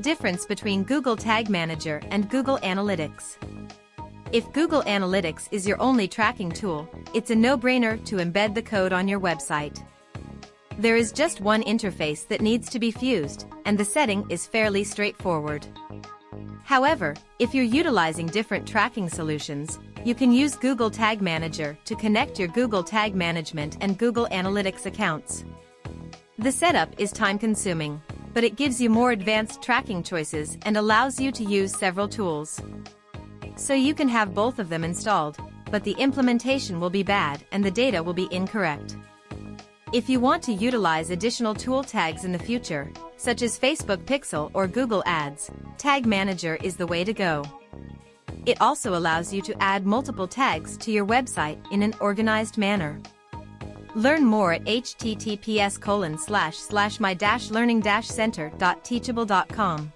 difference between Google Tag Manager and Google Analytics. If Google Analytics is your only tracking tool, it's a no-brainer to embed the code on your website. There is just one interface that needs to be fused, and the setting is fairly straightforward. However, if you're utilizing different tracking solutions, you can use Google Tag Manager to connect your Google Tag Management and Google Analytics accounts. The setup is time-consuming, but it gives you more advanced tracking choices and allows you to use several tools. So you can have both of them installed, but the implementation will be bad and the data will be incorrect. If you want to utilize additional tool tags in the future, such as Facebook Pixel or Google Ads, Tag Manager is the way to go. It also allows you to add multiple tags to your website in an organized manner. Learn more at https://my-learning-center.teachable.com.